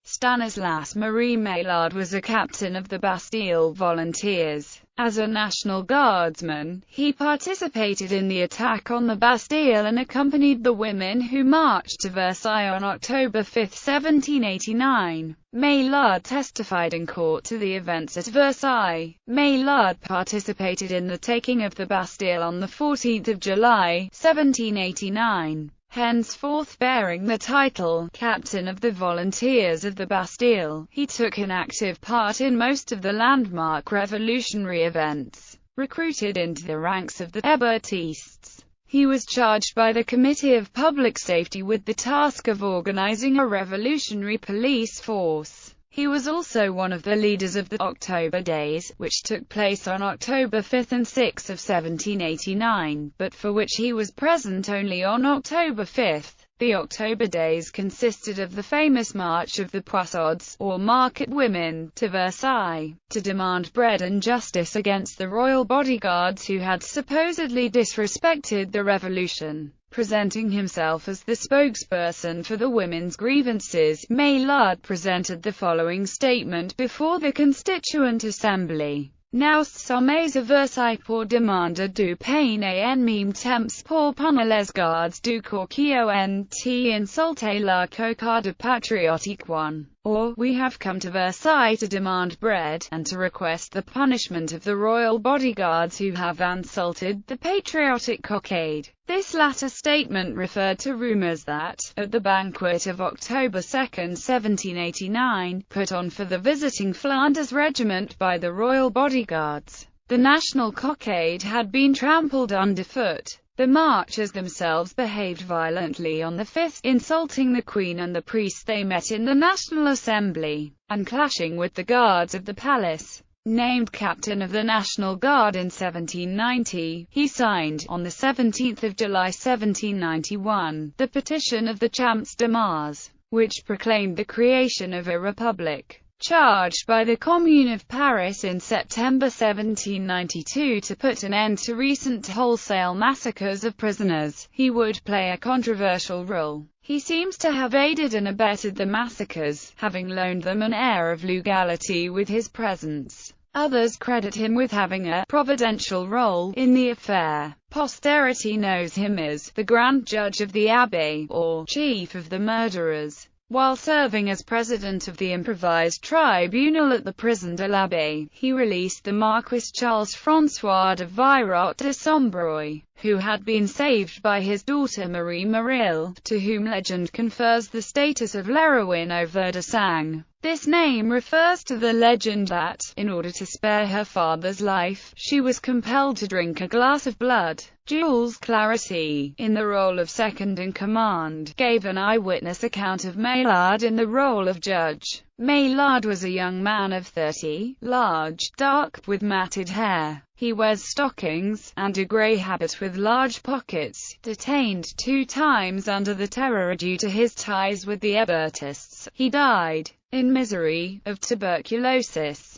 Stanislas-Marie Maillard was a captain of the Bastille Volunteers. As a National Guardsman, he participated in the attack on the Bastille and accompanied the women who marched to Versailles on October 5, 1789. Maillard testified in court to the events at Versailles. Maillard participated in the taking of the Bastille on 14 July, 1789. Henceforth bearing the title, Captain of the Volunteers of the Bastille, he took an active part in most of the landmark revolutionary events. Recruited into the ranks of the Hébertistes, he was charged by the Committee of Public Safety with the task of organizing a revolutionary police force. He was also one of the leaders of the October Days, which took place on October 5 and 6 of 1789, but for which he was present only on October 5. The October Days consisted of the famous March of the Poissards, or market women, to Versailles, to demand bread and justice against the royal bodyguards who had supposedly disrespected the revolution. Presenting himself as the spokesperson for the women's grievances, Maillard presented the following statement before the Constituent Assembly. Nous sommes à Versailles pour demander du pain et en même temps pour punir les gardes du corps qui ont insulté la cocarde patriotique one. Or, we have come to Versailles to demand bread, and to request the punishment of the royal bodyguards who have insulted the patriotic cockade. This latter statement referred to rumors that, at the banquet of October 2, 1789, put on for the visiting Flanders regiment by the royal bodyguards, the national cockade had been trampled underfoot. The marchers themselves behaved violently on the 5th, insulting the Queen and the priests they met in the National Assembly, and clashing with the guards of the palace. Named captain of the National Guard in 1790, he signed, on the 17th of July 1791, the petition of the Champs de Mars, which proclaimed the creation of a republic. Charged by the Commune of Paris in September 1792 to put an end to recent wholesale massacres of prisoners, he would play a controversial role. He seems to have aided and abetted the massacres, having loaned them an air of legality with his presence. Others credit him with having a providential role in the affair. Posterity knows him as the Grand Judge of the Abbey, or Chief of the Murderers. While serving as president of the improvised tribunal at the Prison de l'Abbaye, he released the Marquis Charles-François de Virot de Sombreuil, who had been saved by his daughter Marie Moril, to whom legend confers the status of l'héroïne au ver de sang. This name refers to the legend that, in order to spare her father's life, she was compelled to drink a glass of blood. Jules Clarity, in the role of second-in-command, gave an eyewitness account of Maillard in the role of judge. Maillard was a young man of 30, large, dark, with matted hair. He wears stockings, and a grey habit with large pockets. Detained 2 times under the Terror due to his ties with the Hébertists, he died, in misery, of tuberculosis.